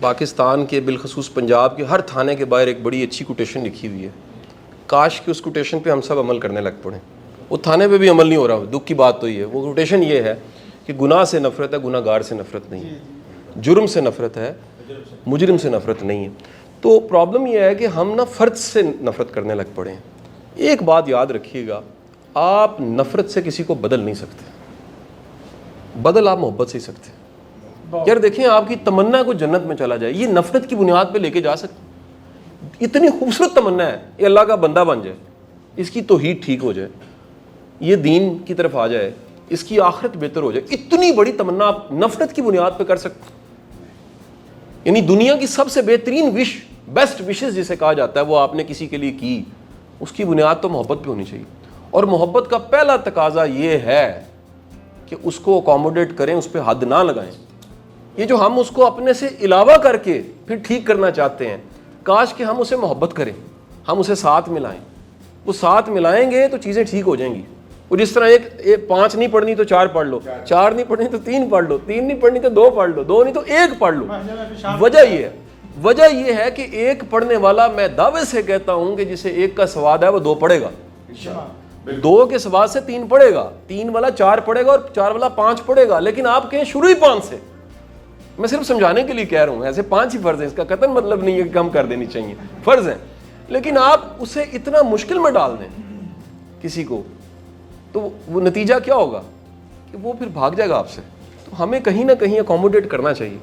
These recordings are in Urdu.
پاکستان کے بالخصوص پنجاب کے ہر تھانے کے باہر ایک بڑی اچھی کوٹیشن لکھی ہوئی ہے. کاش کہ اس کوٹیشن پہ ہم سب عمل کرنے لگ پڑیں. وہ تھانے پہ بھی عمل نہیں ہو رہا. دکھ کی بات تو یہ ہے. وہ کوٹیشن یہ ہے کہ گناہ سے نفرت ہے, گناہ گار سے نفرت نہیں ہے. جرم سے نفرت ہے, مجرم سے نفرت نہیں ہے. تو پرابلم یہ ہے کہ ہم نا فرد سے نفرت کرنے لگ پڑے ہیں. ایک بات یاد رکھیے گا, آپ نفرت سے کسی کو بدل نہیں سکتے, بدل آپ محبت سے ہی سکتے ہیں. یار دیکھیں, آپ کی تمنا کو جنت میں چلا جائے, یہ نفرت کی بنیاد پہ لے کے جا سکتے. اتنی خوبصورت تمنا ہے, یہ اللہ کا بندہ بن جائے, اس کی توحید ٹھیک ہو جائے, یہ دین کی طرف آ جائے, اس کی آخرت بہتر ہو جائے. اتنی بڑی تمنا آپ نفرت کی بنیاد پہ کر سکتے. یعنی دنیا کی سب سے بہترین وش, بیسٹ وشز جسے کہا جاتا ہے, وہ آپ نے کسی کے لیے کی, اس کی بنیاد تو محبت پہ ہونی چاہیے. اور محبت کا پہلا تقاضا یہ ہے کہ اس کو اکوموڈیٹ کریں, اس پہ حد نہ لگائیں. یہ جو ہم اس کو اپنے سے علاوہ کر کے پھر ٹھیک کرنا چاہتے ہیں, کاش کہ ہم اسے محبت کریں, ہم اسے ساتھ ملائیں. وہ ساتھ ملائیں گے تو چیزیں ٹھیک ہو جائیں گی. وہ جس طرح ایک 5 نہیں پڑھنی تو 4 پڑھ لو, 4 نہیں پڑھنی تو 3 پڑھ لو, 3 نہیں پڑھنی تو 2 پڑھ لو, 2 نہیں تو 1 پڑھ لو. وجہ یہ ہے کہ ایک پڑھنے والا, میں دعوے سے کہتا ہوں کہ جسے 1 کا سواد ہے وہ 2 پڑھے گا, 2 کے سواد سے 3 پڑھے گا, 3 والا 4 پڑھے گا اور 4 والا 5 پڑھے گا. لیکن آپ کہیں شروع ہی 5 سے. میں صرف سمجھانے کے لیے کہہ رہا ہوں, ایسے 5 ہی فرض ہیں, اس کا قطعاً مطلب نہیں ہے کہ کم کر دینی چاہیے, فرض ہیں. لیکن آپ اسے اتنا مشکل میں ڈال دیں کسی کو, تو وہ نتیجہ کیا ہوگا کہ وہ پھر بھاگ جائے گا آپ سے. تو ہمیں کہیں نہ کہیں اکوموڈیٹ کرنا چاہیے,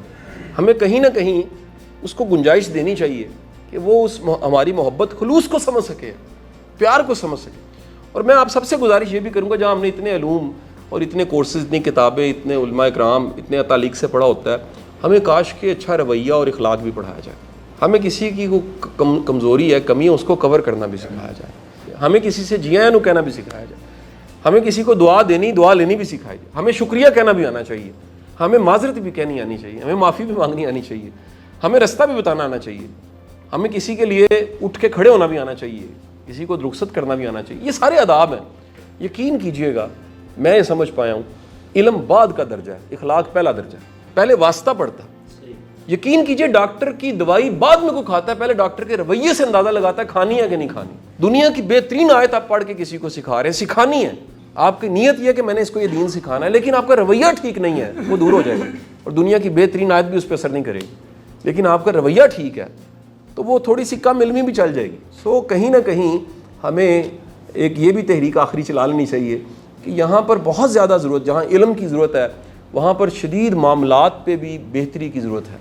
ہمیں کہیں نہ کہیں اس کو گنجائش دینی چاہیے کہ وہ اس ہماری محبت خلوص کو سمجھ سکے, پیار کو سمجھ سکے. اور میں آپ سب سے گزارش یہ بھی کروں گا, جہاں ہم نے اتنے علوم اور اتنے کورسز, اتنی کتابیں, اتنے علماء اکرام, اتنے تعلیق سے پڑھا ہوتا ہے, ہمیں کاش کہ اچھا رویہ اور اخلاق بھی پڑھایا جائے. ہمیں کسی کی کمزوری ہے, کمی ہے, اس کو کور کرنا بھی سکھایا جائے. ہمیں کسی سے جی آئیں کہنا بھی سکھایا جائے. ہمیں کسی کو دعا دینی, دعا لینی بھی سکھائی جائے. ہمیں شکریہ کہنا بھی آنا چاہیے, ہمیں معذرت بھی کہنی آنی چاہیے, ہمیں معافی بھی مانگنی آنی چاہیے, ہمیں رستہ بھی بتانا آنا چاہیے, ہمیں کسی کے لیے اٹھ کے کھڑے ہونا بھی آنا چاہیے, کسی کو رخصت کرنا بھی آنا چاہیے. یہ سارے آداب ہیں. یقین کیجئے گا, میں یہ سمجھ پایا ہوں, علم بعد کا درجہ ہے, اخلاق پہلا درجہ ہے. پہلے واسطہ پڑتا ہے. یقین کیجئے, ڈاکٹر کی دوائی بعد میں کو کھاتا ہے, پہلے ڈاکٹر کے رویے سے اندازہ لگاتا ہے کھانی ہے کہ نہیں کھانی. دنیا کی بہترین آیت آپ پڑھ کے کسی کو سکھا رہے ہیں, سکھانی ہے, آپ کی نیت یہ ہے کہ میں نے اس کو یہ دین سکھانا ہے, لیکن آپ کا رویہ ٹھیک نہیں ہے, وہ دور ہو جائے گا. اور دنیا کی بہترین آیت بھی اس پہ اثر نہیں کرے گی. لیکن آپ کا رویہ ٹھیک ہے تو وہ تھوڑی سی کم علمی بھی چل جائے گی. سو کہیں نہ کہیں ہمیں ایک یہ بھی تحریک آخری چلا لینی چاہیے کہ یہاں پر بہت زیادہ ضرورت, جہاں علم کی ضرورت ہے وہاں پر شدید معاملات پہ بھی بہتری کی ضرورت ہے,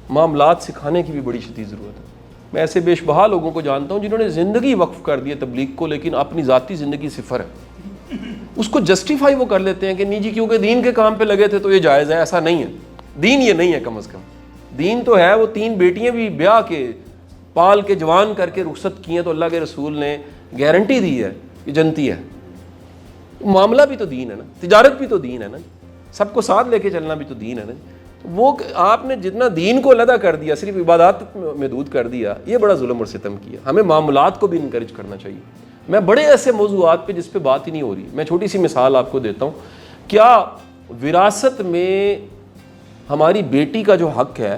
معاملات سکھانے کی بھی بڑی شدید ضرورت ہے. میں ایسے بیش بہا لوگوں کو جانتا ہوں جنہوں نے زندگی وقف کر دی ہے تبلیغ کو, لیکن اپنی ذاتی زندگی صفر ہے. اس کو جسٹیفائی وہ کر لیتے ہیں کہ نہیں جی کیونکہ دین کے کام پہ لگے تھے تو یہ جائز ہے. ایسا نہیں ہے, دین یہ نہیں ہے. کم از کم دین تو ہے, وہ 3 بیٹیاں بھی بیاہ کے پال کے جوان کر کے رخصت کی ہیں تو اللہ کے رسول نے گارنٹی دی ہے کہ جنتی ہے. معاملہ بھی تو دین ہے نا, تجارت بھی تو دین ہے نا, سب کو ساتھ لے کے چلنا بھی تو دین ہے نا. وہ آپ نے جتنا دین کو علیحدہ کر دیا, صرف عبادات محدود کر دیا, یہ بڑا ظلم اور ستم کیا. ہمیں معاملات کو بھی انکریج کرنا چاہیے. میں بڑے ایسے موضوعات پہ جس پہ بات ہی نہیں ہو رہی, میں چھوٹی سی مثال آپ کو دیتا ہوں. کیا وراثت میں ہماری بیٹی کا جو حق ہے,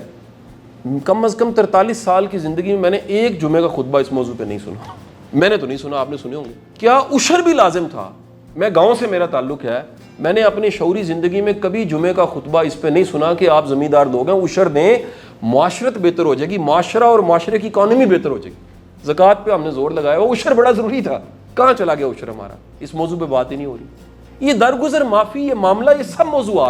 کم از کم 43 سال کی زندگی میں نے ایک جمعے کا خطبہ اس موضوع پہ نہیں سنا. میں نے تو نہیں سنا, آپ نے سنے ہوں گے. کیا عشر بھی لازم تھا؟ میں گاؤں سے میرا تعلق ہے, میں نے اپنی شعوری زندگی میں کبھی جمعے کا خطبہ اس پہ نہیں سنا کہ آپ زمیندار لوگ ہیں, عشر دیں, معاشرت بہتر ہو جائے گی, معاشرہ اور معاشرے کی اکانومی بہتر ہو جائے گی. زکوٰۃ پہ ہم نے زور لگایا, وہ عشر بڑا ضروری تھا. کہاں چلا گیا عشر ہمارا؟ اس موضوع پہ بات ہی نہیں ہو رہی. یہ درگزر معافی, یہ معاملہ, یہ سب موضوعات